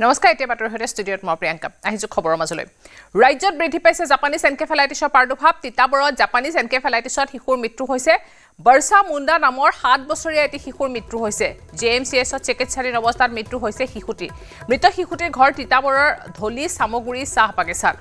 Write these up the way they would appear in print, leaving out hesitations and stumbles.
নমস্কাৰ এতিয়া বাতৰি হৈতে ষ্টুডিঅ'ত মই প্ৰিয়ংকা আহিছো খবৰৰ মাজলৈ ৰাজ্যত বৃদ্ধি পাইছে জাপানীজ এনকেফেলাইটিছৰ প্ৰাদুৰ্ভাৱ তিতাবৰত জাপানীজ এনকেফেলাইটিছত শিশুৰ মৃত্যু হৈছে বৰ্ষা মুণ্ডা নামৰ 7 বছৰীয়া এটি শিশুৰ মৃত্যু হৈছে জেএমচিএছত চিকিৎসাধীন অৱস্থাত মৃত্যু হৈছে শিশুটি মৃত শিশুটিৰ ঘৰ তিতাবৰৰ ধলি সামগুৰি চাহ বাগিচাত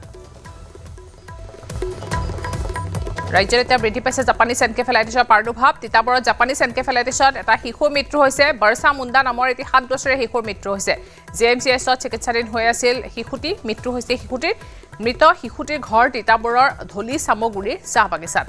ৰাজ্যত এতিয়া বৃদ্ধি পাইছে জাপানীজ এনকেফেলাইটিছৰ প্ৰাদুৰ্ভাৱ তিতাবৰত জাপানীজ এনকেফেলাইটিছত এটা শিশুৰ মৃত্যু হৈছে বৰ্ষা মুণ্ডা নামৰ এটি 7 বছৰীয়া শিশুৰ মৃত্যু হৈছে জেএমচিএছত চিকিৎসাধীন হৈ আছিল শিশুটি মৃত্যু হৈছে শিশুটিৰ মৃত শিশুটিৰ ঘৰ তিতাবৰৰ ধলি সামগুৰিৰ চাহ বাগিচাত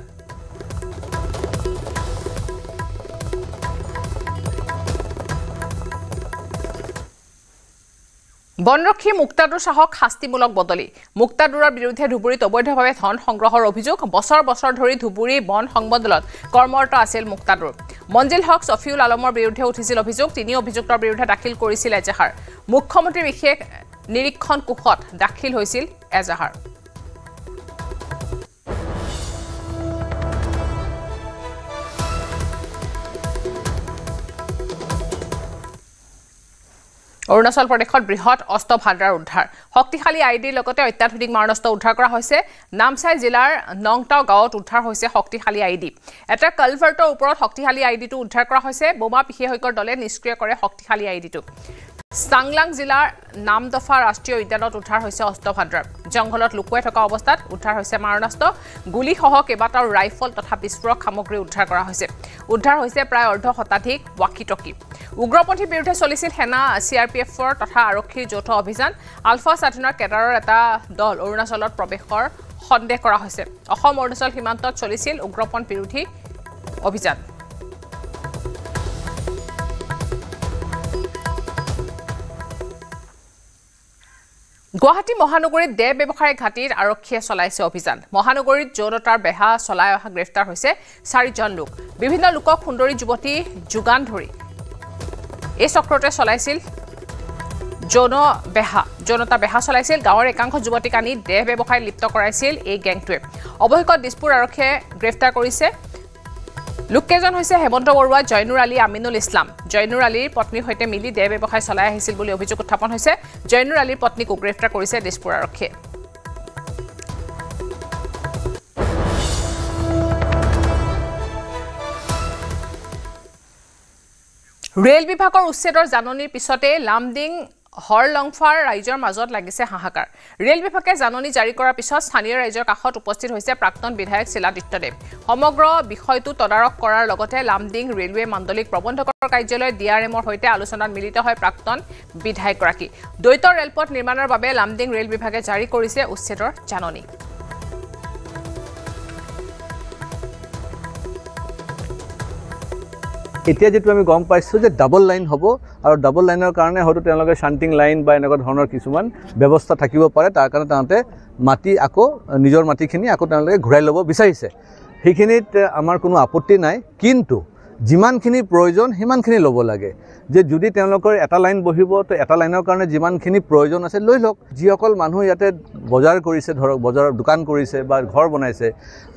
বনৰক্ষী মুক্তাদুৰ শাহক শাস্তিমূলক বদলি মুক্তাদুৰৰ বিৰুদ্ধে ধুবুৰীত অবৈধভাৱে ধন সংগ্ৰহৰ অভিযোগ বছৰ বছৰ ধৰি ধুবুৰী বন সংমণ্ডলত কৰ্মৰত আছিল মুক্তাদুৰ মঞ্জিল হক সফিউল আলমৰ বিৰুদ্ধে উঠিছিল অভিযোগ তিনি অভিযুক্তৰ বিৰুদ্ধে দাখিল কৰিছিল এজাহাৰ মুখ্যমন্ত্ৰীৰ বিশেষ নিৰীক্ষণ কোষত দাখিল হৈছিল এজাহাৰ অৰুণাচল প্ৰদেশত বৃহৎ অস্ত্ৰ ভাণ্ডাৰ উদ্ধাৰ শক্তিশালী আইডিৰ লগতে অত্যাধুনিক মাৰণাস্ত্ৰ উদ্ধাৰ কৰা হৈছে নামচাই জিলাৰ নংটাও গাঁৱত উদ্ধাৰ হৈছে শক্তিশালী আইডি এটা কালভাৰ্টৰ ওপৰত শক্তিশালী আইডিটো উদ্ধাৰ কৰা হৈছে বোমা বিশেষজ্ঞৰ দলে নিষ্ক্ৰিয় কৰে শক্তিশালী আইডিটো চাংলাং জিলাৰ নামদফা ৰাষ্ট্ৰীয় উদ্যানত উদ্ধাৰ হৈছে অস্ত্ৰ ভাণ্ডাৰ জংঘলত লুকুৱাই থকা অৱস্থাত উদ্ধাৰ হৈছে মাৰণাস্ত্ৰ গুলীসহ কেইবাটাও ৰাইফল তথা বিস্ফোৰক সামগ্ৰী উদ্ধাৰ কৰা হৈছে উদ্ধাৰ হৈছে প্ৰায় অৰ্ধ শতাধিক ৱাকি-টকি উগ্ৰপন্থীৰ বিৰুদ্ধে চলিছিল সেনা চিআৰপিএফৰ তথা আৰক্ষীৰ যৌথ অভিযান আলফা স্বাধীনৰ কেডাৰৰ এটা দল অৰুণাচলত প্ৰৱেশৰ সন্দেহ কৰা হৈছে অসম অৰুণাচল সীমান্তত চলিছিল উগ্ৰপন্থী বিৰোধী অভিযান গুৱাহাটী মহানগৰীত দেহ ব্যৱসায়ী ঘাটিৰ আৰক্ষীয়ে চলাইছে অভিযান মহানগৰীত যৌনতাৰ বেহা চলাই অহা গ্ৰেফতাৰ হৈছে 4জন লোক বিভিন্ন লোকক সুন্দৰী যুৱতী যোগান ধৰি এই চক্ৰতে চলাইছিল যৌনতা বেহা চলাইছিল গাঁৱৰ একাংশ যুৱতীক আনি দেহ ব্যৱসায়ত লিপ্ত কৰাইছিল এই গেংটোৱে অৱশেষত দিছপুৰ আৰক্ষীয়ে গ্ৰেফতাৰ কৰিছে লোককেইজন হৈছে হেমন্ত বৰুৱা জয়নুৰ আলী আমিনুল ইছলাম জয়নুৰ আলীৰ পত্নীৰ সৈতে মিলি দেহ ব্যৱসায় চলাই আহিছিল বুলি অভিযোগ উত্থাপন হৈছে জয়নুৰ আলীৰ পত্নীক গ্ৰেফতাৰ কৰিছে দিছপুৰ আৰক্ষীয়ে ৰেল বিভাগৰ উচ্ছেদৰ জাননীৰ পিছতে লামডিং হৰলংফাৰ ৰাইজৰ মাজত লাগিছে হাহাকাৰ ৰেল বিভাগে জাননী জাৰি কৰাৰ পিছত স্থানীয় ৰাইজৰ কাষত উপস্থিত হৈছে প্ৰাক্তন বিধায়ক শিলাদিত্যদেৱ সমগ্ৰ বিষয়টো তদাৰক কৰাৰ লগতে লামডিং ৰেলৱে মণ্ডলিক প্ৰবন্ধকৰ কাৰ্যালয় ডিআৰএমৰ সৈতে আলোচনাত মিলিত হয় প্ৰাক্তন বিধায়কগৰাকী দ্বৈত ৰেলপথ নিৰ্মাণৰ বাবে লামডিং ৰেল বিভাগে জাৰি কৰিছে উচ্ছেদৰ জাননী এতিয়া যেটো আমি গম পাইছো যে ডাবল লাইন হ'ব আৰু ডাবল লাইনৰ কাৰণে হয়তো তেওঁলোকে শান্তিং লাইন বা এনেকুৱা ধৰণৰ কিছুমান ব্যৱস্থা থাকিব পাৰে তাৰ কাৰণে তাতে মাটি আকৌ নিজৰ মাটিখিনি আকৌ তেওঁলোকে ঘূৰাই ল'ব বিচাৰিছে সেইখিনিত আমাৰ কোনো আপত্তি নাই কিন্তু যিমানখিনি প্ৰয়োজন সিমানখিনি ল'ব লাগে যে যদি তেওঁলোকৰ এটা লাইন বহিব তো এটা লাইনৰ কাৰণে যিমানখিনি প্ৰয়োজন আছে লৈ লওক যিসকল মানুহ ইয়াতে বজাৰ কৰিছে ধৰক বজাৰৰ দোকান কৰিছে বা ঘৰ বনাইছে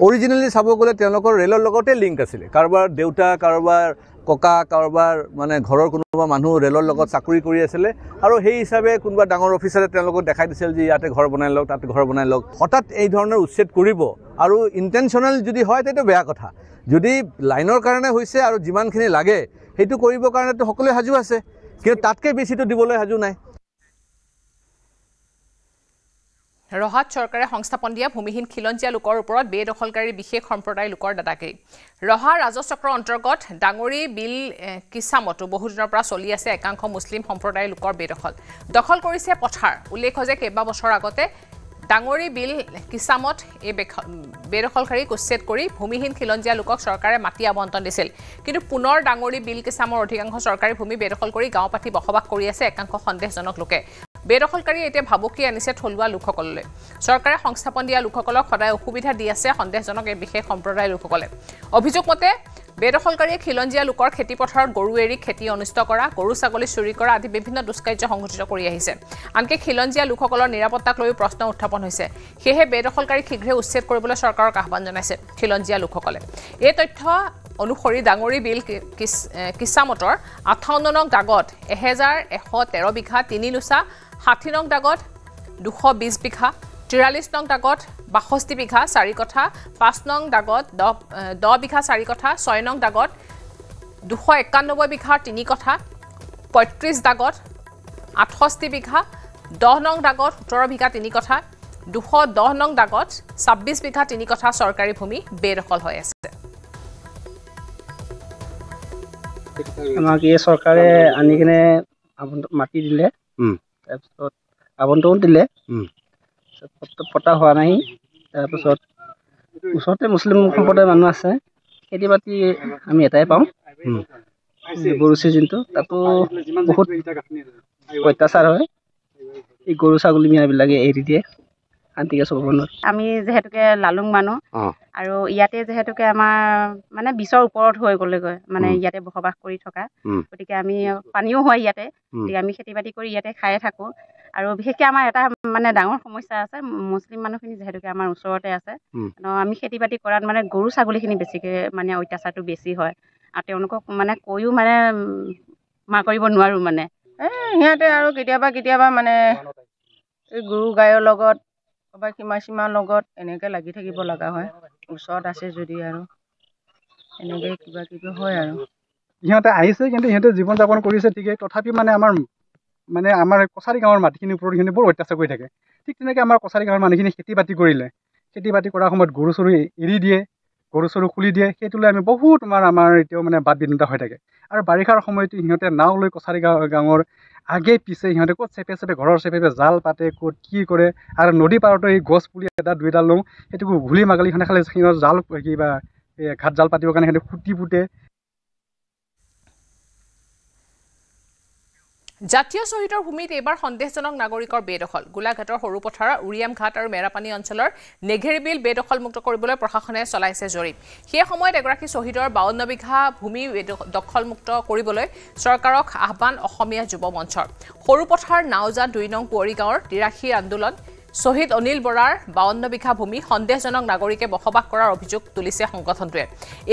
অৰিজিনেলি চাব গ'লে তেওঁলোকৰ ৰেলৰ লগতে লিংক আছিলে কাৰোবাৰ দেউতা কাৰোবাৰ ককা কাৰোবাৰ মানে ঘৰৰ কোনোবা মানুহ ৰেলৰ লগত চাকৰি কৰি আছিলে আৰু সেই হিচাপে কোনোবা ডাঙৰ অফিচাৰে তেওঁলোকক দেখাই দিছিল যে ইয়াতে ঘৰ বনাই লওক তাতে ঘৰ বনাই লওক হঠাৎ এই ধৰণৰ উচ্ছেদ কৰিব আৰু ইণ্টেনশ্যনেল যদি হয় তেতিয়া বেয়া কথা যদি লাইনৰ কাৰণে হৈছে আৰু যিমানখিনি লাগে সেইটো কৰিবৰ কাৰণেতো সকলোৱে সাজু আছে কিন্তু তাতকৈ বেছিটো দিবলৈ সাজু নাই ৰহাত চৰকাৰে সংস্থাপন দিয়া ভূমিহীন খিলঞ্জীয়া লোকৰ ওপৰত বেদখলকাৰী বিশেষ সম্প্ৰদায় লোকৰ দাদাকেই ৰহা ৰাজচক্ৰৰ অন্তৰ্গত ডাঙৰী বিল কিসামতো বহুদিনৰ পৰা চলি আছে একাংশ মুছলিম সম্প্ৰদায়ৰ লোকৰ দখল কৰিছে পথাৰ উল্লেখ যে কেইবা বছৰ আগতে ডাঙৰী বিল কিসামত এই বেদখলকাৰীক উচ্ছেদ কৰি ভূমিহীন খিলঞ্জীয়া লোকক চৰকাৰে মাটি আবণ্টন দিছিল কিন্তু পুনৰ ডাঙৰী বিল কিসামৰ অধিকাংশ চৰকাৰী ভূমি বেদখল কৰি গাঁও পাতি বসবাস কৰি আছে একাংশ সন্দেহজনক লোকে বেদখলকাৰী এতিয়া ভাবুকি আনিছে থলুৱা লোকসকললৈ চৰকাৰে সংস্থাপন দিয়া লোকসকলক সদায় অসুবিধা দি আছে সন্দেহজনক এই বিশেষ সম্প্ৰদায়ৰ লোকসকলে অভিযোগ মতে বেদখলকাৰীয়ে খিলঞ্জীয়া লোকৰ খেতি পথাৰত গৰু এৰি খেতি অনিষ্ট কৰা গৰু ছাগলী চুৰি কৰা আদি বিভিন্ন দুষ্কাৰ্য সংঘটিত কৰি আহিছে আনকি খিলঞ্জীয়া লোকসকলৰ নিৰাপত্তাক লৈ প্ৰশ্ন উত্থাপন হৈছে সেয়ে বেদখলকাৰী শীঘ্ৰে উচ্ছেদ কৰিবলৈ চৰকাৰক আহ্বান জনাইছে খিলঞ্জীয়া লোকসকলে এই তথ্য অনুসৰি ডাঙৰী বিল কিসামতৰ 58 নং দাগত 1113 বিঘা 3 লুচা 60 নং দাগত 220 বিঘা 43 নং দাগত 62 বিঘা 4 কঠা 5 নং দাগত 10 বিঘা 4 কঠা 6 নং দাগত 291 বিঘা 3 কঠা 35 দাগত 68 বিঘা 10 নং দাগত 17 বিঘা 3 কঠা 210 নং দাগত 26 বিঘা 3 কঠা চৰকাৰী ভূমি বেদখল হৈ আছে আমাক এই চৰকাৰে আনি কিনে মাটি দিলে তাৰপিছত আবণ্টন দিলে পতা হোৱা নাই তাৰপিছত ওচৰতে মুছলিম সম্প্ৰদায়ৰ মানুহ আছে খেতি বাতি আমি এটাই পাওঁ গৰু চিজনটো তাতো বহুত অত্যাচাৰ হয় এই গৰু ছাগলী মিয়াবিলাকে এৰি দিয়ে শান্তিকে চলিব নোৱাৰে আমি যেহেতুকে লালুং মানুহ আৰু ইয়াতে যেহেতুকে আমাৰ মানে 20ৰ ওপৰত হৈ গ'লেগৈ মানে ইয়াতে বসবাস কৰি থকা গতিকে আমি পানীও হয় ইয়াতে গতিকে আমি খেতি বাতি কৰি ইয়াতে খায়ে থাকোঁ আৰু বিশেষকৈ আমাৰ এটা মানে ডাঙৰ সমস্যা আছে মুছলিম মানুহখিনি যেহেতুকে আমাৰ ওচৰতে আছে আমি খেতি বাতি কৰাত মানে গৰু ছাগলীখিনি বেছিকৈ মানে অত্যাচাৰটো বেছি হয় আৰু তেওঁলোকক মানে কৈও মানে মা কৰিব নোৱাৰোঁ মানে সিহঁতে আৰু কেতিয়াবা মানে এই গৰু গায়ৰ লগত বা সীমাৰ লগত এনেকৈ লাগি থাকিব লগা হয় ওচৰত আছে যদি আৰু এনেকৈ কিবা হয় আৰু সিহঁতে আহিছে কিন্তু সিহঁতে জীৱন যাপন কৰিছে ঠিকেই তথাপি মানে আমাৰ কছাৰী গাঁৱৰ মাটিখিনিৰ ওপৰত সিহঁতে বৰ অত্যাচাৰ কৰি থাকে ঠিক তেনেকৈ আমাৰ কছাৰী গাঁৱৰ মানুহখিনি খেতি বাতি কৰিলে খেতি বাতি কৰাৰ সময়ত গৰু চৰু এৰি দিয়ে গৰু চৰু খুলি দিয়ে সেইটোলৈ আমি বহুত আমাৰ এতিয়াও মানে বাদ বিঘ্নতা হৈ থাকে আৰু বাৰিষাৰ সময়তো সিহঁতে নাও লৈ কছাৰী গাঁৱৰ আগে পিছে সিহঁতে ক'ত চেপে ঘৰৰ চেপে জাল পাতে ক'ত কি কৰে আৰু নদী পাৰতো এই গছ পুলি এটা দুইডাল লওঁ সেইটোকো ঘূলি মাগালি সিহঁতে খালি সিহঁতৰ জাল কিবা ঘাট জাল পাতিবৰ কাৰণে সিহঁতে খুটি পুতে জাতীয় শ্বহীদৰ ভূমিত এইবাৰ সন্দেহজনক নাগৰিকৰ বেদখল গোলাঘাটৰ সৰুপথাৰ উৰিয়াম ঘাট আৰু মেৰাপানী অঞ্চলৰ নেঘেৰিবিল বেদখলমুক্ত কৰিবলৈ প্ৰশাসনে চলাইছে জৰীপ সেই সময়ত এগৰাকী শ্বহীদৰ 52 বিঘা ভূমি দখলমুক্ত কৰিবলৈ চৰকাৰক আহ্বান অসমীয়া যুৱ মঞ্চৰ সৰুপথাৰ নাওজা 2 নং পুৱৰী গাঁৱৰ 83 আন্দোলন শ্বহীদ অনিল বৰাৰ 52 বিঘা ভূমি সন্দেহজনক নাগৰিকে বসবাস কৰাৰ অভিযোগ তুলিছে সংগঠনটোৱে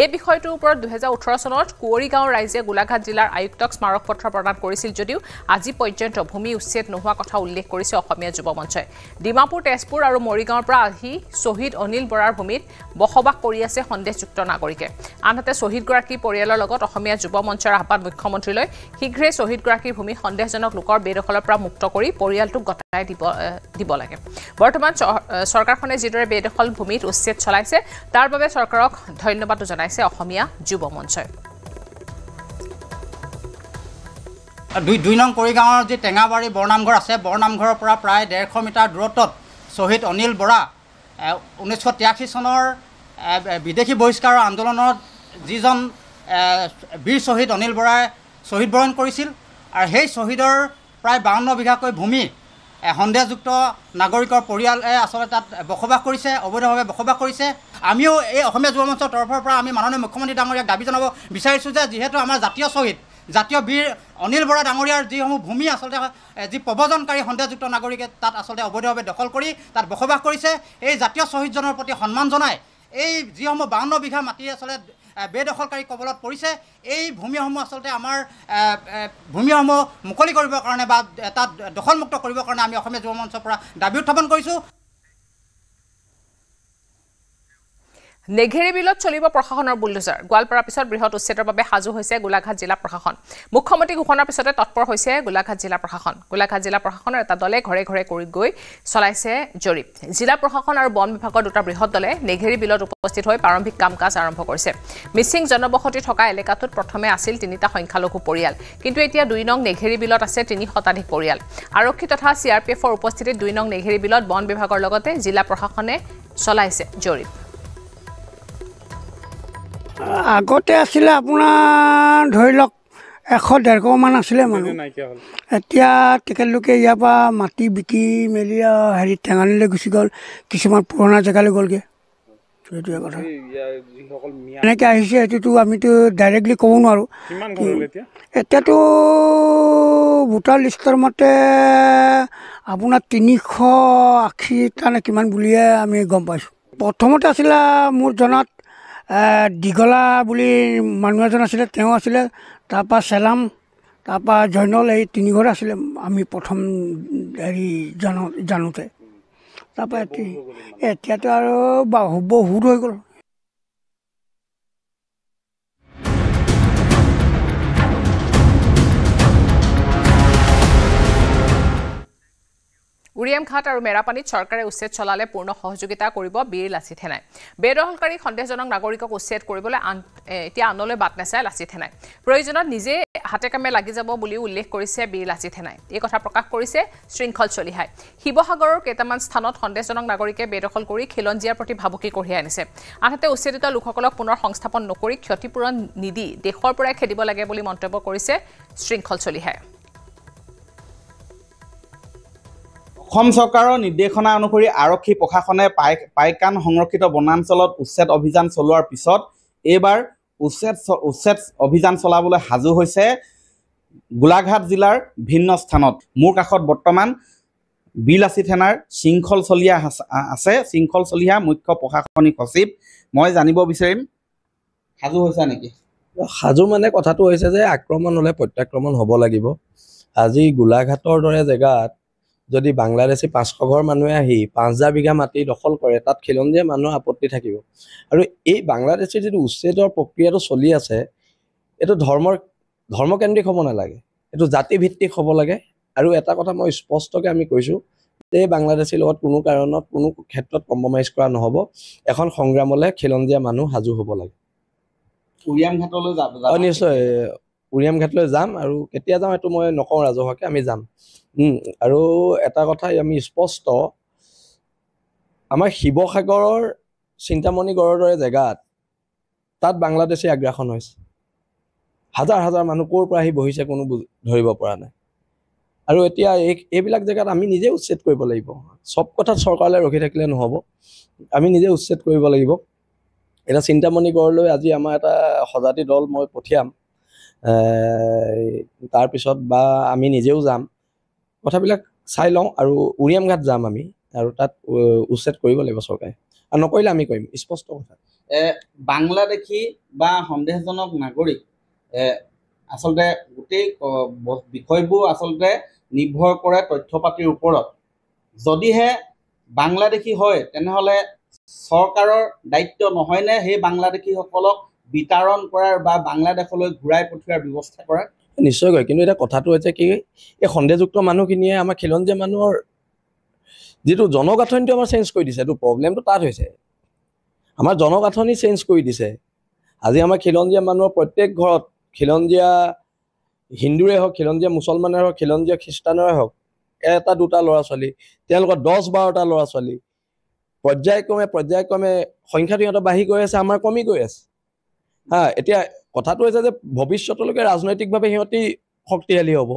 এই বিষয়টোৰ ওপৰত 2018 চনত কুঁৱৰী গাঁৱৰ ৰাইজে গোলাঘাট জিলাৰ আয়ুক্তক স্মাৰক পত্ৰ প্ৰদান কৰিছিল যদিও আজি পৰ্যন্ত ভূমি উচ্ছেদ নোহোৱা কথা উল্লেখ কৰিছে অসমীয়া যুৱ মঞ্চই ডিমাপুৰ তেজপুৰ আৰু মৰিগাঁৱৰ পৰা আহি শ্বহীদ অনিল বৰাৰ ভূমিত বসবাস কৰি আছে সন্দেহযুক্ত নাগৰিকে আনহাতে শ্বহীদগৰাকীৰ পৰিয়ালৰ লগত অসমীয়া যুৱ মঞ্চৰ আহ্বান মুখ্যমন্ত্ৰীলৈ শীঘ্ৰে শ্বহীদগৰাকীৰ ভূমি সন্দেহজনক লোকৰ বেদখলৰ পৰা মুক্ত কৰি পৰিয়ালটোক গতাই দিব লাগে বৰ্তমান চৰকাৰখনে যিদৰে বেদখল ভূমিত উচ্ছেদ চলাইছে তাৰ বাবে চৰকাৰক ধন্যবাদো জনাইছে অসমীয়া যুৱ মঞ্চই 2 নং কৰিগাঁৱৰ যি টেঙাবাৰী বৰনামঘৰ আছে বৰনামঘৰৰ পৰা প্ৰায় 150 মিটাৰ দূৰত্বত শ্বহীদ অনিল বৰা 1983 চনৰ বিদেশী বহিষ্কাৰৰ আন্দোলনত যিজন বীৰ শ্বহীদ অনিল বৰাই শ্বহীদ বৰণ কৰিছিল আৰু সেই শ্বহীদৰ প্ৰায় 52 বিঘাকৈ ভূমি সন্দেহযুক্ত নাগৰিকৰ পৰিয়ালে আচলতে তাত বসবাস কৰিছে অবৈধভাৱে বসবাস কৰিছে আমিও এই অসমীয়া যুৱ মঞ্চৰ তৰফৰ পৰা আমি মাননীয় মুখ্যমন্ত্ৰী ডাঙৰীয়াক দাবী জনাব বিচাৰিছোঁ যে যিহেতু আমাৰ জাতীয় শ্বহীদ জাতীয় বীৰ অনিল বৰা ডাঙৰীয়াৰ যিসমূহ ভূমি আচলতে যি প্ৰব্ৰজনকাৰী সন্দেহযুক্ত নাগৰিকে তাত আচলতে অবৈধভাৱে দখল কৰি তাত বসবাস কৰিছে এই জাতীয় শ্বহীদজনৰ প্ৰতি সন্মান জনাই এই যিসমূহ 52 বিঘা মাটি আচলতে বেদখলকাৰী কবলত পৰিছে এই ভূমিসমূহ আচলতে আমাৰ ভূমিসমূহ মুকলি কৰিবৰ কাৰণে বা তাত দখলমুক্ত কৰিবৰ কাৰণে আমি অসমীয়া যুৱ মঞ্চৰ পৰা দাবী উত্থাপন কৰিছোঁ নেঘেৰিবিলত চলিব প্ৰশাসনৰ বুলডোজাৰ গোৱালপাৰাৰ পিছত বৃহৎ উচ্ছেদৰ বাবে সাজু হৈছে গোলাঘাট জিলা প্ৰশাসন মুখ্যমন্ত্ৰী ঘোষণাৰ পিছতে তৎপৰ হৈছে গোলাঘাট জিলা প্ৰশাসন গোলাঘাট জিলা প্ৰশাসনৰ এটা দলে ঘৰে ঘৰে গৈ চলাইছে জৰীপ জিলা প্ৰশাসন আৰু বন বিভাগৰ দুটা বৃহৎ দলে নেঘেৰিবিলত উপস্থিত হৈ প্ৰাৰম্ভিক কাম কাজ আৰম্ভ কৰিছে মিচিং জনবসতি থকা এলেকাটোত প্ৰথমে আছিল 3টা সংখ্যালঘু পৰিয়াল কিন্তু এতিয়া 2 নং নেঘেৰিবিলত আছে 3 শতাধিক পৰিয়াল আৰক্ষী তথা CRPFৰ উপস্থিতিত 2 নং নেঘেৰিবিলত বন বিভাগৰ লগতে জিলা প্ৰশাসনে চলাইছে জৰীপ আগতে আছিলে আপোনাৰ ধৰি লওক 100-150 মান আছিলে মানুহ এতিয়া তেখেতলোকে ইয়াৰ পৰা মাটি বিকি মেলি হেৰি টেঙানীলৈ গুচি গ'ল কিছুমান পুৰণা জেগালৈ গ'লগৈ সেইটোৱে কথা এনেকৈ আহিছে সেইটোতো আমিতো ডাইৰেক্টলি ক'ব নোৱাৰোঁ এতিয়াতো ভোটাৰ লিষ্টৰ মতে আপোনাৰ 380টা নে কিমান বুলিয়ে আমি গম পাইছোঁ প্ৰথমতে আছিলে মোৰ জনাত দীঘলা বুলি মানুহ এজন আছিলে তেওঁ আছিলে তাৰপৰা চেলাম তাৰপৰা জয়নল এই 3 ঘৰ আছিলে আমি প্ৰথম হেৰি জানোতে তাৰপৰা এতিয়াতো আৰু বহুত হৈ গ'ল উৰিয়াম ঘাট আৰু মেৰাপানীত চৰকাৰে উচ্ছেদ চলালে পূৰ্ণ সহযোগিতা কৰিব বীৰ লাচিত সেনাই বেদখলকাৰী সন্দেহজনক নাগৰিকক উচ্ছেদ কৰিবলৈ এতিয়া আনলৈ বাট নেচায় লাচিত সেনাই প্ৰয়োজনত নিজে হাতে কামে লাগি যাব বুলিও উল্লেখ কৰিছে বীৰ লাচিত সেনাই এই কথা প্ৰকাশ কৰিছে শৃংখল চলিহাই শিৱসাগৰৰ কেইটামান স্থানত সন্দেহজনক নাগৰিকে বেদখল কৰি খিলঞ্জীয়াৰ প্ৰতি ভাবুকি কঢ়িয়াই আনিছে আনহাতে উচ্ছেদিত লোকসকলক পুনৰ সংস্থাপন নকৰি ক্ষতিপূৰণ নিদি দেশৰ পৰাই খেদিব লাগে বুলি মন্তব্য কৰিছে শৃংখল চলিহাই অসম চৰকাৰৰ নিৰ্দেশনা অনুসৰি আৰক্ষী প্ৰশাসনে পাইকান সংৰক্ষিত বনাঞ্চলত উচ্ছেদ অভিযান চলোৱাৰ পিছত এইবাৰ উচ্ছেদ অভিযান চলাবলৈ সাজু হৈছে গোলাঘাট জিলাৰ ভিন্ন স্থানত মোৰ কাষত বৰ্তমান বীৰ লাচিত সেনাৰ শৃংখল চলিহা আছে শৃংখল চলিহা মুখ্য প্ৰশাসনিক সচিব মই জানিব বিচাৰিম সাজু হৈছে নেকি সাজু মানে কথাটো হৈছে যে আক্ৰমণ হ'লে প্ৰত্যাক্ৰমণ হ'ব লাগিব আজি গোলাঘাটৰ দৰে জেগাত যদি বাংলাদেশী 500 ঘৰ মানুহে আহি 5000 বিঘা মাটি দখল কৰে তাত খিলঞ্জীয়া মানুহৰ আপত্তি থাকিব আৰু এই বাংলাদেশৰ যিটো উচ্ছেদৰ প্ৰক্ৰিয়াটো চলি আছে এইটো ধৰ্মকেন্দ্ৰিক হ'ব নালাগে এইটো জাতি ভিত্তিক হ'ব লাগে আৰু এটা কথা মই স্পষ্টকৈ আমি কৈছোঁ যে বাংলাদেশীৰ লগত কোনো কাৰণত কোনো ক্ষেত্ৰত কম্প্ৰমাইজ কৰা নহ'ব এখন সংগ্ৰামলৈ খিলঞ্জীয়া মানুহ সাজু হ'ব লাগে উৰিয়াম ঘাটলৈ যাব নিশ্চয় উৰিয়াম ঘাটলৈ যাম আৰু কেতিয়া যাম এইটো মই নকওঁ ৰাজহুৱাকৈ আমি যাম আৰু এটা কথা আমি স্পষ্ট আমাৰ শিৱসাগৰৰ চিন্তামণিগড়ৰ দৰে জেগাত তাত বাংলাদেশী আগ্ৰাসন হৈছে হাজাৰ হাজাৰ মানুহ ক'ৰ পৰা আহি বহিছে কোনো ধৰিব পৰা নাই আৰু এতিয়া এইবিলাক জেগাত আমি নিজে উচ্ছেদ কৰিব লাগিব সব কথাত চৰকাৰলৈ ৰখি থাকিলে নহ'ব আমি নিজে উচ্ছেদ কৰিব লাগিব এটা চিন্তামণিগড়লৈ আজি আমাৰ এটা সজাতি দল মই পঠিয়াম তাৰপিছত বা আমি নিজেও যাম কথাবিলাক চাই লওঁ আৰু উৰিয়াম ঘাট যাম আমি আৰু তাত উচ্ছেদ কৰিব লাগিব চৰকাৰে আৰু নকৰিলে আমি কৰিম স্পষ্ট কথা বাংলাদেশী বা সন্দেহজনক নাগৰিক আচলতে গোটেই বিষয়বোৰ আচলতে নিৰ্ভৰ কৰে তথ্য পাতিৰ ওপৰত যদিহে বাংলাদেশী হয় তেনেহ'লে চৰকাৰৰ দায়িত্ব নহয়নে সেই বাংলাদেশীসকলক বিতৰণ কৰাৰ বা বাংলাদেশলৈ ঘূৰাই পঠিওৱাৰ ব্যৱস্থা কৰাৰ নিশ্চয়কৈ কিন্তু এটা কথাটো হৈছে কি এই সন্দেহযুক্ত মানুহখিনিয়ে আমাৰ খিলঞ্জীয়া মানুহৰ যিটো জনগাঁথনিটো আমাৰ চেঞ্জ কৰি দিছে এইটো প্ৰব্লেমটো তাত হৈছে আমাৰ জনগাঁথনি চেঞ্জ কৰি দিছে আজি আমাৰ খিলঞ্জীয়া মানুহৰ প্ৰত্যেক ঘৰত খিলঞ্জীয়া হিন্দুৰে হওক খিলঞ্জীয়া মুছলমানেৰে হওক খিলঞ্জীয়া খ্ৰীষ্টানৰে হওক এটা দুটা ল'ৰা ছোৱালী তেওঁলোকৰ 10-12টা ল'ৰা ছোৱালী পৰ্যায়ক্ৰমে সংখ্যাটো সিহঁতৰ বাঢ়ি গৈ আছে আমাৰ কমি গৈ আছে এতিয়া কথাটো হৈছে যে ভৱিষ্যতলৈকে ৰাজনৈতিকভাৱে সিহঁতি শক্তিশালী হ'ব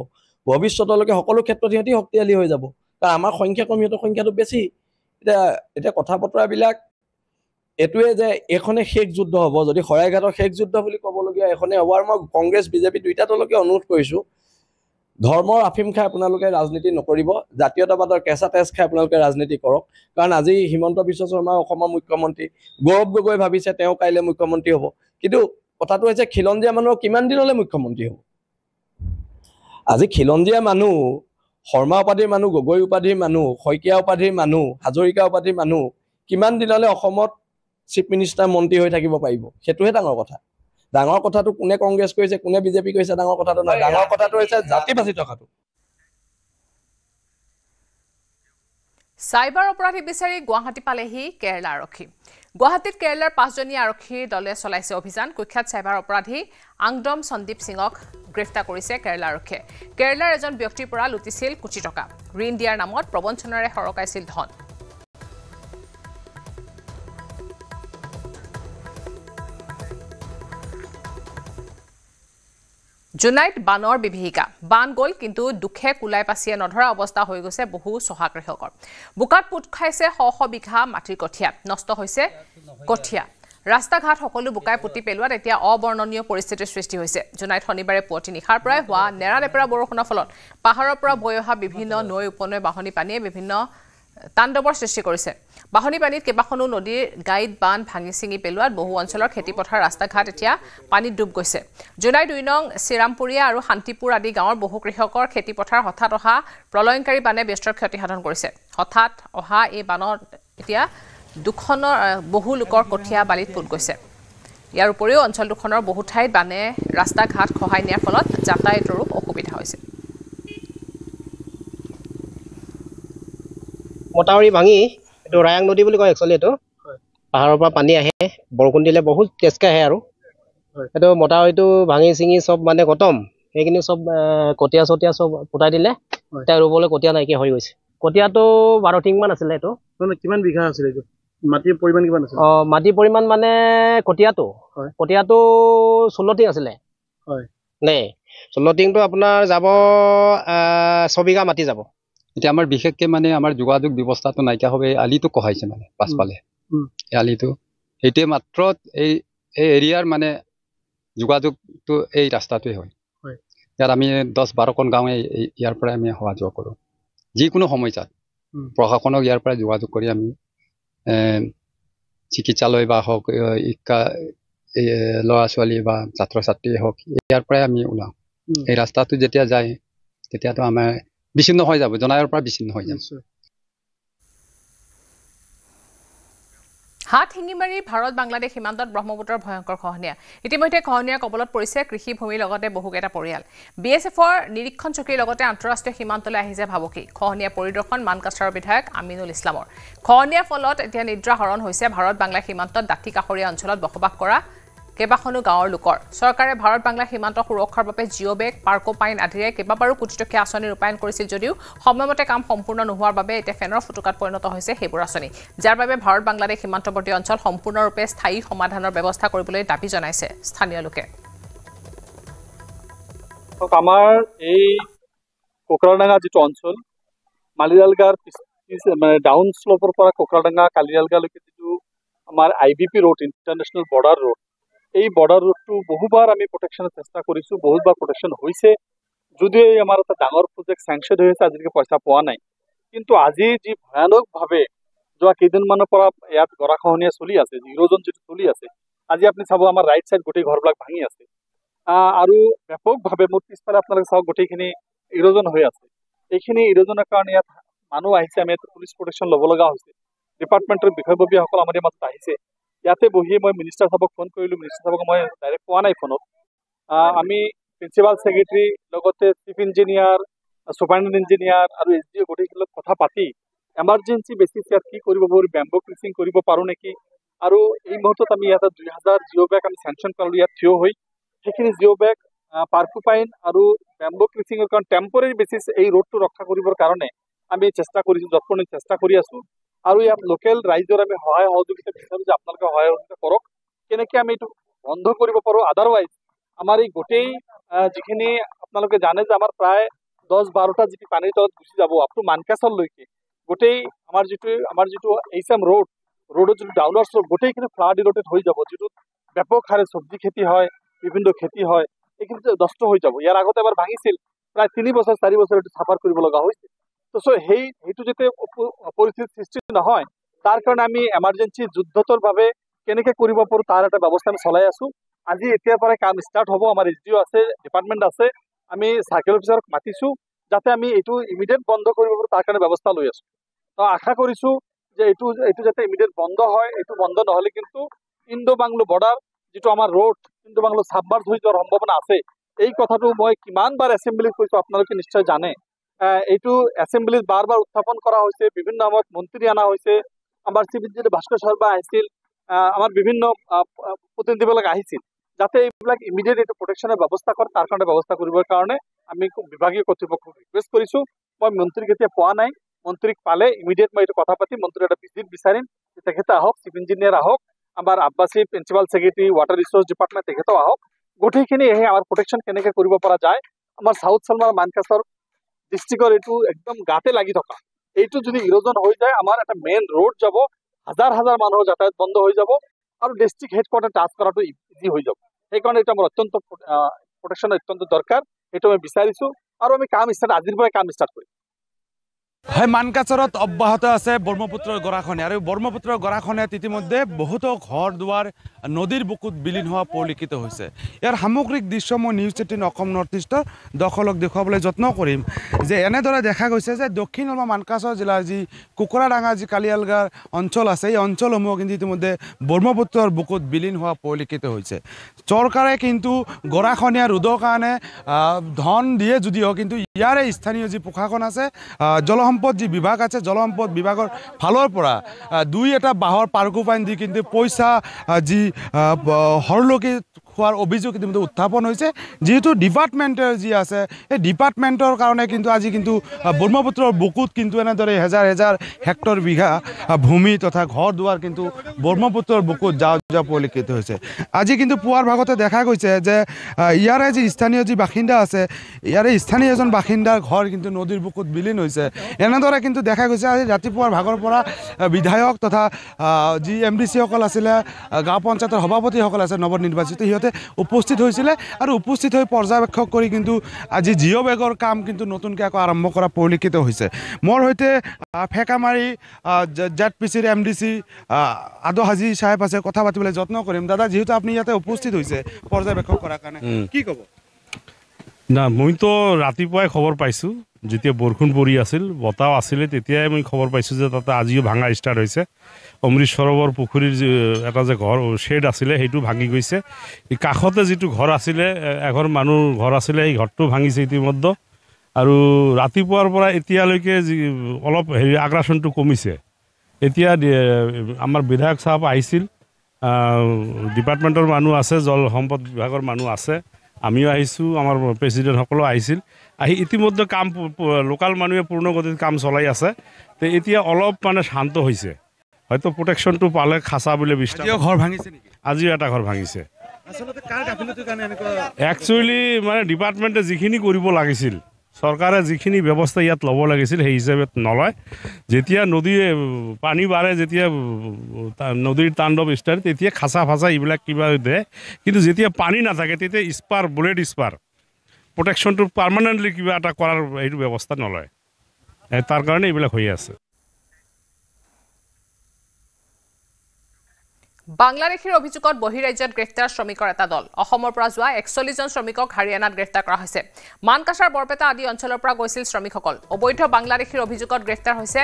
ভৱিষ্যতলৈকে সকলো ক্ষেত্ৰত সিহঁতি শক্তিশালী হৈ যাব কাৰণ আমাৰ সংখ্যা কম সিহঁতৰ সংখ্যাটো বেছি এতিয়া কথা বতৰাবিলাক এইটোৱে যে এইখনে শেষ যুদ্ধ হ'ব যদি শৰাইঘাটৰ শেষ যুদ্ধ বুলি ক'বলগীয়া এইখনে হ'ব আৰু মই কংগ্ৰেছ বিজেপি দুইটা দলকে অনুৰোধ কৰিছোঁ ধৰ্মৰ আফিম খাই আপোনালোকে ৰাজনীতি নকৰিব জাতীয়তাবাদৰ কেঁচা তেজ খাই আপোনালোকে ৰাজনীতি কৰক কাৰণ আজি হিমন্ত বিশ্ব শৰ্মা অসমৰ মুখ্যমন্ত্ৰী গৌৰৱ গগৈ ভাবিছে তেওঁ কাইলৈ মুখ্যমন্ত্ৰী হ'ব কিন্তু কথাটো হৈছে খিলঞ্জীয়া মানুহৰ কিমান দিনলৈ মুখ্যমন্ত্ৰী হ'ব আজি খিলঞ্জীয়া মানুহ শৰ্মা উপাধিৰ মানুহ গগৈ উপাধিৰ মানুহ শইকীয়া উপাধিৰ মানুহ হাজৰিকা উপাধিৰ মানুহ কিমান দিনলৈ অসমত চিফ মিনিষ্টাৰ মন্ত্ৰী হৈ থাকিব পাৰিব সেইটোহে ডাঙৰ কথাটো কোনে কংগ্ৰেছ কৰিছে কোনে বিজেপি কৰিছে ডাঙৰ কথাটো নহয় ডাঙৰ কথাটো হৈছে জাতি বাচি থকাটো সাইবাৰ অপৰাধী বিচাৰি গুৱাহাটী পালেহি কেৰালা আৰক্ষী গুৱাহাটীত কেৰালাৰ 5জনীয়া আৰক্ষীৰ দলে চলাইছে অভিযান কুখ্যাত সাইবাৰ অপৰাধী আংডম সন্দীপ সিঙক গ্ৰেপ্তাৰ কৰিছে কেৰালা আৰক্ষীয়ে কেৰালাৰ এজন ব্যক্তিৰ পৰা লুটিছিল কোটি টকা ঋণ দিয়াৰ নামত প্ৰবঞ্চনাৰে হৰকাইছিল ধন জুনাইত বানৰ বিভীষিকা বান গ'ল কিন্তু দুখে কুলাই পাছিয়ে নধৰা অৱস্থা হৈ গৈছে বহু চহা কৃষকৰ বুকাত পুত খাইছে শ বিঘা মাটিৰ কঠীয়া নষ্ট হৈছে কঠীয়া ৰাস্তা ঘাট সকলো বুকাই পুতি পেলোৱাত এতিয়া অবৰ্ণনীয় পৰিস্থিতিৰ সৃষ্টি হৈছে জুনাইত শনিবাৰে পুৱতি নিশাৰ পৰাই হোৱা নেৰানেপেৰা বৰষুণৰ ফলত পাহাৰৰ পৰা বৈ অহা বিভিন্ন নৈ উপনৈ বাহনী পানীয়ে বিভিন্ন তাণ্ডৱৰ সৃষ্টি কৰিছে বাহনী পানীত কেইবাখনো নদীৰ গাইড বান্ধ ভাঙি ছিঙি পেলোৱাত বহু অঞ্চলৰ খেতিপথাৰ ৰাস্তা ঘাট এতিয়া পানীত ডুব গৈছে। জোনাই 2 নং শ্ৰীৰামপুৰীয়া আৰু শান্তিপুৰ আদি গাঁৱৰ বহু কৃষকৰ খেতিপথাৰ হঠাৎ অহা প্ৰলয়ংকাৰী বানে ব্যস্তৰ ক্ষতিসাধন কৰিছে। হঠাৎ অহা এই বানত এতিয়া দুখনৰ বহু লোকৰ কঠীয়া বালিত পোত গৈছে। ইয়াৰ উপৰিও অঞ্চল দুখনৰ বহু ঠাইত বানে ৰাস্তা ঘাট খহাই নিয়াৰ ফলত যাতায়াতৰো অসুবিধা হৈছে। মটাউৰি ভাঙি এইটো ৰায়াং নদী বুলি কয় একচুৱেলি এইটো পাহাৰৰ পৰা পানী আহে বৰষুণ দিলে বহুত তেজকে আহে আৰু এইটো মটাউৰিটো ভাঙি চিঙি চব মানে খতম সেইখিনি চব কঠীয়া চতীয়া চব ফুটাই দিলে এতিয়া ৰুবলৈ কঠীয়া নাইকিয়া হৈ গৈছে। কঠীয়াটো 12 টিংমান আছিলে এইটো। কিমান বিঘা আছিলে এইটো? মাটিৰ পৰিমাণ কিমান আছিল? মাটিৰ পৰিমাণ মানে কঠীয়াটো 16 টিং আছিলে। নে 16 টিংটো আপোনাৰ যাব 6 বিঘা মাটি যাব। এতিয়া আমাৰ বিশেষকে মানে আমাৰ যোগাযোগ ব্যৱস্থাটো নাইকিয়া হবে আলিটো কহাইছে মানে পাছফালে এই আলিটো সেইটোৱে মাত্ৰ এই এৰিয়াৰ মানে যোগাযোগটো এই ৰাস্তাটোৱে হয়। ইয়াত আমি 10-12খন গাঁৱে ইয়াৰ পৰা আমি অহা যোৱা কৰোঁ। যিকোনো সমস্যাত প্ৰশাসনক ইয়াৰ পৰা যোগাযোগ কৰি আমি চিকিৎসালয় বা হওক ল'ৰা ছোৱালী বা ছাত্ৰ ছাত্ৰী হওক ইয়াৰ পৰাই আমি ওলাওঁ। এই ৰাস্তাটো যেতিয়া যায় তেতিয়াতো আমাৰ বিচ্ছিন্ন হৈ যাব, জনায়ৰ পৰা বিচ্ছিন্ন হৈ যাব। হাত শিঙিমাৰী ভাৰত বাংলাদেশ সীমান্তত ব্ৰহ্মপুত্ৰৰ ভয়ংকৰ খহনীয়া। ইতিমধ্যে খহনীয়াৰ কবলত পৰিছে কৃষিভূমিৰ লগতে বহুকেইটা পৰিয়াল। BSFৰ নিৰীক্ষণ চকীৰ লগতে আন্তঃৰাষ্ট্ৰীয় সীমান্তলৈ আহিছে ভাবুকি। খহনীয়া পৰিদৰ্শন মানকাছাৰৰ বিধায়ক আমিনুল ইছলামৰ। খহনীয়াৰ ফলত এতিয়া নিদ্ৰা হৰণ হৈছে ভাৰত বাংলা সীমান্তত দাঁতি কাষৰীয়া অঞ্চলত বসবাস কৰা কেইবাখনো গাঁৱৰ লোকৰ। চৰকাৰে ভাৰত বাংলা সীমান্ত সুৰক্ষাৰ বাবে জিঅ' বেগ পাৰ্কো পাইন আদিৰে কেইবাবাৰো কোটি টকীয়া আঁচনি ৰূপায়ণ কৰিছিল যদিও সময়মতে কাম সম্পূৰ্ণ নোহোৱাৰ বাবে এতিয়া ফেনৰ ফুটুকাত পৰিণত হৈছে সেইবোৰ আঁচনি, যাৰ বাবে ভাৰত বাংলাদেশ সীমান্তৱৰ্তী অঞ্চল সম্পূৰ্ণৰূপে স্থায়ী সমাধানৰ ব্যৱস্থা কৰিবলৈ দাবী জনাইছে স্থানীয় লোকে। আমাৰ এই কোকৰাডাঙ্গা যিটো অঞ্চল মালিয়ালগাৰ মানে ডাউন শ্লোপৰ পৰা কোকৰাডাঙ্গা কালিয়ালগালৈকে যিটো আমাৰ IBP road international border road, এই বৰ্ডাৰ ৰোডটো বহুবাৰ আমি প্ৰটেকশ্যনৰ চেষ্টা কৰিছোঁ, বহুতবাৰ প্ৰটেকশ্যন হৈছে যদিও আমাৰ এটা ডাঙৰ প্ৰজেক্ট চেংচন হৈ আছে, আজিলৈকে পইচা পোৱা নাই। কিন্তু আজি যি ভয়ানকভাৱে যোৱা কেইদিনমানৰ পৰা ইয়াত গৰাখহনীয়া চলি আছে, ইৰোজন যিটো চলি আছে, আজি আপুনি চাব আমাৰ ৰাইট চাইড গোটেই ঘৰবিলাক ভাঙি আছে আৰু ব্যাপকভাৱে মোৰ পিছফালে আপোনালোকে চাওক গোটেইখিনি ইৰোজন হৈ আছে। এইখিনি ইৰোজনৰ কাৰণে ইয়াত মানুহ আহিছে, আমি ইয়াত পুলিচ প্ৰটেকশ্যন ল'ব লগা হৈছে। ডিপাৰ্টমেণ্টৰ বিষয়ববীয়াসকল আমাৰ মাজত আহিছে। ইয়াতে বহি মই মিনিষ্টাৰ সাহেবক ফোন কৰিলোঁ, মিনিষ্টাৰ সাহেবক মই ডাইৰেক্ট পোৱা নাই ফোনত। আমি প্ৰিন্সিপাল ছেক্ৰেটাৰী লগতে চিফ ইঞ্জিনিয়াৰ, ছুপাৰিণ্টেণ্ডেণ্ট ইঞ্জিনিয়াৰ আৰু SDO গোটেইখিনিৰ লগত কথা পাতি এমাৰ্জেঞ্চি বেচিছ ইয়াত কি কৰিব পাৰোঁ, বেম্বো ক্লিচিং কৰিব পাৰোঁ নেকি। আৰু এই মুহূৰ্তত আমি ইয়াত 2000 জিঅ' বেগ আমি চেংচন কৰিলোঁ ইয়াত থিয় হৈ। সেইখিনি জিঅ' বেগ পাৰ্কো পাইন আৰু বেম্বো ক্লিচিঙৰ কাৰণে টেম্পৰেৰী বেচিছ এই ৰোডটো ৰক্ষা কৰিবৰ কাৰণে আমি চেষ্টা কৰিছোঁ, যৎপৰোনাস্তি চেষ্টা কৰি আছোঁ। আৰু ইয়াত লোকেল ৰাইজৰ আমি সহায় সহযোগিতা বিচাৰোঁ যে আপোনালোকে সহায় সহযোগিতা কৰক, কেনেকৈ আমি এইটো বন্ধ কৰিব পাৰোঁ। আদাৰৱাইজ আমাৰ এই গোটেই যিখিনি আপোনালোকে জানে যে আমাৰ প্ৰায় 10-12টা যিটো পানীৰ তলত গুচি যাব আপ টু মানকাছৰলৈকে, গোটেই আমাৰ যিটো HM ৰোডৰ যিটো ডাউনৰ শ্লোপ গোটেইখিনি ফ্লাড ইৰোটেড হৈ যাব, যিটো ব্যাপক হাৰে চব্জি খেতি হয়, বিভিন্ন খেতি হয়, এইখিনি নষ্ট হৈ যাব। ইয়াৰ আগতে এবাৰ ভাঙিছিল, প্ৰায় 3 বছৰ 4 বছৰ এইটো চাফাৰ কৰিব লগা হৈছিল। তো সেইটো যাতে পৰিস্থিতিৰ সৃষ্টি নহয় তাৰ কাৰণে আমি এমাৰ্জেঞ্চি যুদ্ধতৰভাৱে কেনেকৈ কৰিব পাৰোঁ তাৰ এটা ব্যৱস্থা আমি চলাই আছোঁ। আজি এতিয়াৰ পৰাই কাম ষ্টাৰ্ট হ'ব। আমাৰ SDO আছে, ডিপাৰ্টমেণ্ট আছে, আমি চাৰ্কেল অফিচাৰক মাতিছোঁ যাতে আমি এইটো ইমিডিয়েট বন্ধ কৰিব পাৰোঁ তাৰ কাৰণে ব্যৱস্থা লৈ আছোঁ। তো আশা কৰিছোঁ যে এইটো যাতে ইমিডিয়েট বন্ধ হয়। এইটো বন্ধ নহ'লে কিন্তু ইণ্ডো বাংলো বৰ্ডাৰ যিটো আমাৰ ৰোড ইণ্ডো বাংলো ছাবমাৰ্জ হৈ যোৱাৰ সম্ভাৱনা আছে। এই কথাটো মই কিমানবাৰ এছেম্বলিত কৈছোঁ, আপোনালোকে নিশ্চয় জানে। এইটো এছেম্বলিত বাৰ বাৰ উত্থাপন কৰা হৈছে, বিভিন্ন সময়ত মন্ত্ৰী অনা হৈছে, আমাৰ চিফ ইঞ্জিনিয়াৰ ভাস্কৰ শৰ্মা আহিছিল, আমাৰ বিভিন্ন প্ৰতিনিধিবিলাক আহিছিল, যাতে এইবিলাক ইমিডিয়েট এইটো প্ৰটেকশ্যনৰ ব্যৱস্থা কৰে তাৰ কাৰণে ব্যৱস্থা কৰিবৰ কাৰণে আমি বিভাগীয় কৰ্তৃপক্ষক ৰিকুৱেষ্ট কৰিছোঁ। মই মন্ত্ৰীক এতিয়া পোৱা নাই, মন্ত্ৰীক পালে ইমিডিয়েট মই এইটো কথা পাতি মন্ত্ৰীৰ এটা ভিজিট বিচাৰিম, তেখেতে আহক, চিফ ইঞ্জিনিয়াৰ আহক, আমাৰ Abbasi principal secretary water resource department তেখেতেও আহক, গোটেইখিনি আহি আমাৰ প্ৰটেকশ্যন কেনেকৈ কৰিব পৰা যায়। আমাৰ চাউথ চালমাৰ মানকাছৰ ডিষ্ট্ৰিক্টৰ এইটো একদম গাতে লাগি থকা, এইটো যদি ইৰোজন হৈ যায় আমাৰ এটা মেইন ৰোড যাব, হাজাৰ হাজাৰ মানুহৰ যাতায়াত বন্ধ হৈ যাব আৰু ডিষ্ট্ৰিক্ট হেডকোৱাৰ্টাৰ টাচ কৰাটো ইজি হৈ যাব। সেইকাৰণে এইটো আমাৰ অত্যন্ত প্ৰটেকশ্যন অত্যন্ত দৰকাৰ, সেইটো আমি বিচাৰিছোঁ আৰু আমি আজিৰ পৰাই কাম ষ্টাৰ্ট কৰিম। হয়, মানকাচৰত অব্যাহত আছে ব্ৰহ্মপুত্ৰৰ গৰাখহনীয়া আৰু ব্ৰহ্মপুত্ৰৰ গৰাখহনীয়াত ইতিমধ্যে বহুতো ঘৰ দুৱাৰ নদীৰ বুকুত বিলীন হোৱা পৰিলক্ষিত হৈছে। ইয়াৰ সামগ্ৰিক দৃশ্য মই নিউজ 18 অসম নৰ্থ ইষ্টৰ দৰ্শকক দেখুৱাবলৈ যত্ন কৰিম যে এনেদৰে দেখা গৈছে যে দক্ষিণ অলপা মানকাচৰ জিলাৰ যি কুকুৰাডাঙা যি কালিয়ালগাৰ অঞ্চল আছে এই অঞ্চলসমূহ কিন্তু ইতিমধ্যে ব্ৰহ্মপুত্ৰৰ বুকুত বিলীন হোৱা পৰিলক্ষিত হৈছে। চৰকাৰে কিন্তু গৰাখহনীয়া ৰোধৰ কাৰণে ধন দিয়ে যদিও কিন্তু ইয়াৰে স্থানীয় যি প্ৰশাসন আছে জলসম্পদ যি বিভাগ আছে জলসম্পদ বিভাগৰ ফালৰ পৰা দুই এটা বাঁহৰ পাৰ্কোপাইন দি কিন্তু পইচা যি হৰলকি খোৱাৰ অভিযোগ ইতিমধ্যে উত্থাপন হৈছে। যিহেতু ডিপাৰ্টমেণ্টেৰ যি আছে এই ডিপাৰ্টমেণ্টৰ কাৰণে কিন্তু আজি কিন্তু ব্ৰহ্মপুত্ৰৰ বুকুত কিন্তু এনেদৰে হেজাৰ হেজাৰ হেক্টৰ বিঘা ভূমি তথা ঘৰ দুৱাৰ কিন্তু ব্ৰহ্মপুত্ৰৰ বুকুত যাওঁ পৰিলক্ষিত হৈছে। আজি কিন্তু পুৱাৰ ভাগতে দেখা গৈছে যে ইয়াৰে যি স্থানীয় যি বাসিন্দা আছে ইয়াৰে স্থানীয় এজন বাসিন্দাৰ ঘৰ কিন্তু নদীৰ বুকুত বিলীন হৈছে। এনেদৰে কিন্তু দেখা গৈছে আজি ৰাতিপুৱাৰ ভাগৰ পৰা বিধায়ক তথা যি MDC-সকল আছিলে গাঁও পঞ্চায়তৰ সভাপতিসকল আছে নৱনিৰ্বাচিত সিহঁতে উপস্থিত হৈছিলে আৰু উপস্থিত হৈ পৰ্যবেক্ষক কৰি কিন্তু আজি জিঅ' বেগৰ কাম কিন্তু নতুনকৈ আকৌ আৰম্ভ কৰা পৰিলক্ষিত হৈছে। মোৰ সৈতে ফেকামাৰী ZPCৰ MDC আদো হাজি চাহেব আছে, কথা পাতিবলৈ যত্ন কৰিম। দাদা, যিহেতু আপুনি ইয়াতে উপস্থিত হৈছে পৰ্যবেক্ষক কৰাৰ কাৰণে, কি ক'ব? না, মইতো ৰাতিপুৱাই খবৰ পাইছোঁ, যেতিয়া বৰষুণ পৰি আছিল বতাহ আছিলে তেতিয়াই মই খবৰ পাইছোঁ যে তাতে আজিও ভাঙা ষ্টাৰ্ট হৈছে। অমৃত সৰোবৰ পুখুৰীৰ এটা যে ঘৰ শ্বেড আছিলে সেইটো ভাঙি গৈছে। কাষতে যিটো ঘৰ আছিলে এঘৰ মানুহ ঘৰ আছিলে সেই ঘৰটো ভাঙিছে ইতিমধ্যে। আৰু ৰাতিপুৱাৰ পৰা এতিয়ালৈকে অলপ আগ্ৰাসনটো কমিছে। এতিয়া আমাৰ বিধায়ক চাহাব আহিছিল, ডিপাৰ্টমেণ্টৰ মানুহ আছে, জল সম্পদ বিভাগৰ মানুহ আছে, আমিও আহিছোঁ, আমাৰ প্ৰেচিডেণ্টসকলো আহিছিল। আহি ইতিমধ্যে কাম লোকাল মানুহে পূৰ্ণগতিত কাম চলাই আছে। তো এতিয়া অলপ মানে শান্ত হৈছে, হয়তো প্ৰটেকশ্যনটো পালে খাচা বুলি বিশ্বাস। ঘৰ ভাঙিছে নেকি? আজিও এটা ঘৰ ভাঙিছে। আচলতে কাৰ গাফিলতিৰ কাৰণে এনেকুৱা? একচুৱেলি মানে ডিপাৰ্টমেণ্টে যিখিনি কৰিব লাগিছিল, চৰকাৰে যিখিনি ব্যৱস্থা ইয়াত ল'ব লাগিছিল সেই হিচাপত নলয়। যেতিয়া নদীয়ে পানী বাঢ়ে, যেতিয়া নদীৰ তাণ্ডৱ ষ্টাৰ্ট তেতিয়া খাচা ফাচা এইবিলাক কিবা দিয়ে, কিন্তু যেতিয়া পানী নাথাকে তেতিয়া স্পাৰ বুলেট স্পাৰ প্ৰটেকশ্যনটো পাৰ্মানেণ্টলি কিবা এটা কৰাৰ এইটো ব্যৱস্থা নলয়। তাৰ কাৰণে এইবিলাক হৈ আছে। বাংলাদেশীৰ অভিযোগত বহিৰাজ্যত গ্ৰেপ্তাৰ শ্ৰমিকৰ এটা দল। অসমৰ পৰা যোৱা 41জন শ্ৰমিকক হাৰিয়ানাত গ্ৰেপ্তাৰ কৰা হৈছে। মানকাছাৰ বৰপেটা আদি অঞ্চলৰ পৰা গৈছিল শ্ৰমিকসকল। অবৈধ বাংলাদেশীৰ অভিযোগত গ্ৰেপ্তাৰ হৈছে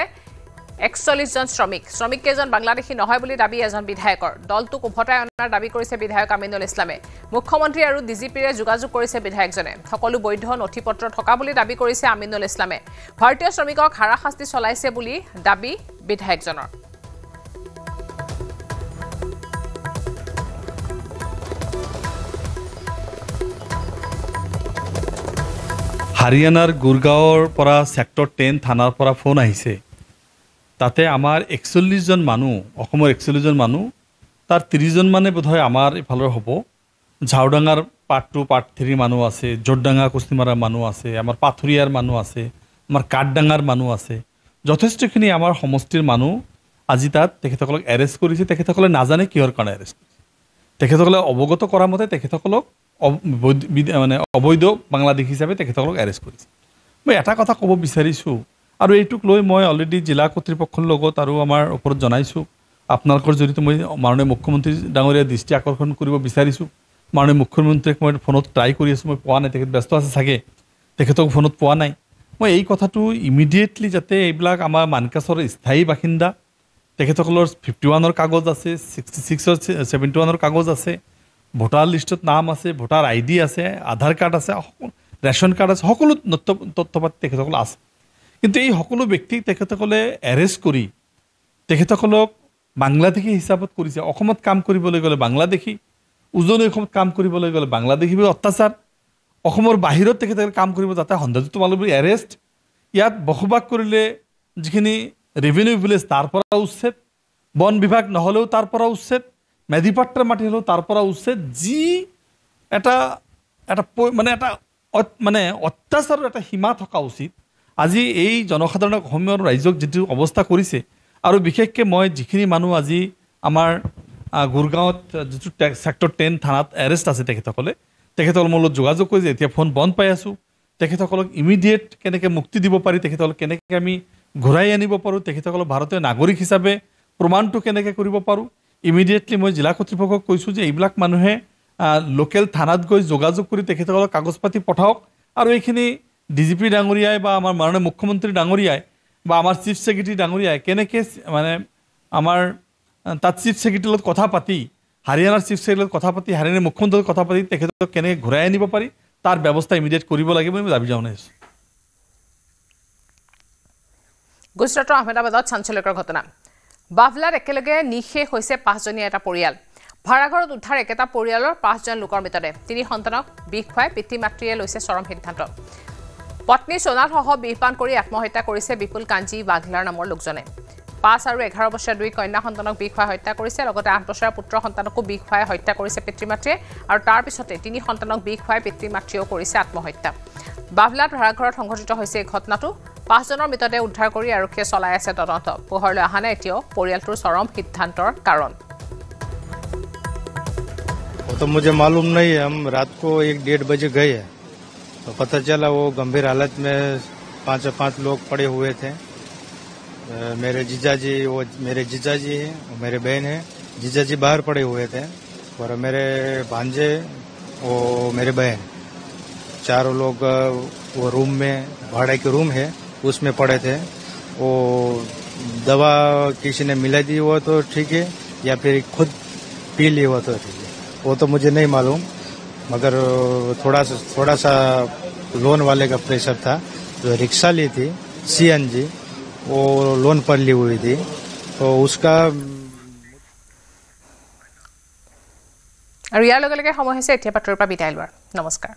41জন শ্ৰমিক। শ্ৰমিককেইজন বাংলাদেশী নহয় বুলি দাবী এজন বিধায়কৰ। দলটোক উভতাই অনাৰ দাবী কৰিছে বিধায়ক আমিনুল ইছলামে। মুখ্যমন্ত্ৰী আৰু DGPৰে যোগাযোগ কৰিছে বিধায়কজনে। সকলো বৈধ নথি পত্ৰ থকা বুলি দাবী কৰিছে আমিনুল ইছলামে। ভাৰতীয় শ্ৰমিকক হাৰাশাস্তি চলাইছে বুলি দাবী বিধায়কজনৰ। হাৰিয়ানাৰ গুৰগাঁৱৰ পৰা ছেক্টৰ 10 থানাৰ পৰা ফোন আহিছে। তাতে আমাৰ 41জন মানুহ, অসমৰ 41জন মানুহ, তাৰ 30জন মানে বোধহয় আমাৰ ইফালৰ হ'ব। ঝাওডাঙাৰ পাৰ্ট 2 পাৰ্ট 3 মানুহ আছে, জোৰডাঙা কুস্তিমাৰাৰ মানুহ আছে, আমাৰ পাথুৰিয়াৰ মানুহ আছে, আমাৰ কাঠডাঙাৰ মানুহ আছে। যথেষ্টখিনি আমাৰ সমষ্টিৰ মানুহ আজি তাত তেখেতসকলক এৰেষ্ট কৰিছে। তেখেতসকলে নাজানে কিহৰ কাৰণে এৰেষ্ট কৰিছে। তেখেতসকলে অৱগত কৰা মতে তেখেতসকলক মানে অবৈধ বাংলাদেশী হিচাপে তেখেতসকলক এৰেষ্ট কৰিছে। মই এটা কথা ক'ব বিচাৰিছোঁ, আৰু এইটোক লৈ মই অলৰেডি জিলা কৰ্তৃপক্ষৰ লগত আৰু আমাৰ ওপৰত জনাইছোঁ। আপোনালোকৰ জৰিয়তে মই মাননীয় মুখ্যমন্ত্ৰী ডাঙৰীয়া দৃষ্টি আকৰ্ষণ কৰিব বিচাৰিছোঁ। মাননীয় মুখ্যমন্ত্ৰীক মই ফোনত ট্ৰাই কৰি আছোঁ, মই পোৱা নাই, তেখেত ব্যস্ত আছে চাগে, তেখেতক ফোনত পোৱা নাই। মই এই কথাটো ইমিডিয়েটলি যাতে এইবিলাক আমাৰ মানকাছৰ স্থায়ী বাসিন্দা, তেখেতসকলৰ 51ৰ কাগজ আছে, 66ৰ 71ৰ কাগজ আছে, ভোটাৰ লিষ্টত নাম আছে, ভোটাৰ ID আছে, আধাৰ কাৰ্ড আছে, ৰেচন কাৰ্ড আছে, সকলো তথ্য পাতি তেখেতসকল আছে। কিন্তু এই সকলো ব্যক্তিক তেখেতসকলে এৰেষ্ট কৰি তেখেতসকলক বাংলাদেশী হিচাপত কৰিছে। অসমত কাম কৰিবলৈ গ'লে বাংলাদেশী, উজনি অসমত কাম কৰিবলৈ গ'লে বাংলাদেশী বুলি অত্যাচাৰ, অসমৰ বাহিৰত তেখেতসকলে কাম কৰিব যাতে সন্দেহযুক্ত তোমালোক বুলি এৰেষ্ট, ইয়াত বসবাস কৰিলে যিখিনি ৰেভিনিউ ভিলেজ তাৰ পৰা উচ্ছেদ, বন বিভাগ নহ'লেও তাৰ পৰা উচ্ছেদ, মেধিপাট্টাৰ মাটি হ'লেও তাৰ পৰা উচ্ছেদ। যি এটা মানে অত্যাচাৰৰ এটা সীমা থকা উচিত। আজি এই জনসাধাৰণক অসমৰ ৰাইজক যিটো অৱস্থা কৰিছে, আৰু বিশেষকৈ মই যিখিনি মানুহ আজি আমাৰ গুৰগাঁৱত যিটো ছেক্টৰ 10 থানাত এৰেষ্ট আছে তেখেতসকলৰ মোৰ লগত যোগাযোগ কৰিছে। এতিয়া ফোন বন্ধ পাই আছোঁ। তেখেতসকলক ইমিডিয়েট কেনেকৈ মুক্তি দিব পাৰি, তেখেতসকলক কেনেকৈ আমি ঘূৰাই আনিব পাৰোঁ, তেখেতসকলক ভাৰতীয় নাগৰিক হিচাপে প্ৰমাণটো কেনেকৈ কৰিব পাৰোঁ। ইমিডিয়েটলি মই জিলা কৰ্তৃপক্ষক কৈছোঁ যে এইবিলাক মানুহে লোকেল থানাত গৈ যোগাযোগ কৰি তেখেতসকলক কাগজ পাতি পঠাওক, আৰু এইখিনি DGP ডাঙৰীয়াই বা আমাৰ মাননীয় মুখ্যমন্ত্ৰী ডাঙৰীয়াই বা আমাৰ চিফ ছেক্ৰেটাৰী ডাঙৰীয়াই কেনেকৈ মানে আমাৰ তাত চিফ ছেক্ৰেটাৰীৰ লগত কথা পাতি, হাৰিয়ানাৰ চিফ ছেক্ৰেটাৰীৰ লগত কথা পাতি, হাৰিয়ানাৰ মুখ্যমন্ত্ৰীৰ লগত কথা পাতি তেখেতক কেনেকৈ ঘূৰাই আনিব পাৰি তাৰ ব্যৱস্থা ইমিডিয়েট কৰিব লাগিব বুলি দাবী জনাইছোঁ। গুজৰাটৰ আহমেদাবাদত চাঞ্চল্যকৰ ঘটনা। বাভলাত একেলগে নিঃশেষ হৈছে 5জনীয়া এটা পৰিয়াল। ভাড়াঘৰত উদ্ধাৰ একেটা পৰিয়ালৰ 5জন লোকৰ মৃতদেহ। 3 সন্তানক বিষ খুৱাই পিতৃ মাতৃয়ে লৈছে চৰম সিদ্ধান্ত। পত্নী সোণালসহ বিষপান কৰি আত্মহত্যা কৰিছে বিপুল কাঞ্জি বাঘলাৰ নামৰ লোকজনে। 5 আৰু 11 বছৰীয়া 2 কন্যা সন্তানক বিষ খুৱাই হত্যা কৰিছে, লগতে 8 বছৰীয়া পুত্ৰ সন্তানকো বিষ খুৱাই হত্যা কৰিছে পিতৃ মাতৃয়ে, আৰু তাৰ পিছতে 3 সন্তানক বিষ খুৱাই পিতৃ মাতৃয়েও কৰিছে আত্মহত্যা। বাভলাত ভাড়াঘৰত সংঘটিত হৈছে এই ঘটনাটো। 5জনৰ মৃতদেহ উদ্ধাৰ কৰি আৰক্ষীয়ে চলাই আছে তদন্ত। পোহৰলৈ অহা নাই এতিয়াও পৰিয়ালটোৰ চৰম সিদ্ধান্তৰ কাৰণ। वो तो मुझे मालूम नहीं है। हम रात को 1-1:30 बजे गए हैं तो पता चला वो गंभीर हालत में 5 लोग पड़े हुए थे। मेरे जीजाजी, वो मेरे जीजाजी हैं और मेरे बहन है। जीजाजी बाहर पड़े हुए थे और मेरे भांजे वो मेरे बहन, चारों लोग वो रूम में, भाड़े के रूम है उसमें पड़े थे। वो दवा किसी ने मिला दी वो तो ठीक है, या फिर खुद पी ली वो तो ठीक है, वो तो मुझे नहीं मालूम। मगर थोड़ा सा लोन वाले का प्रेशर था। जो रिक्शा ली थी CNG, वो लोन पर ली हुई थी, तो उसका। আৰু ইয়াৰ লগে লগে সময় হৈছে এতিয়া বাতৰিৰ পৰা বিদায় লোৱাৰ। নমস্কাৰ।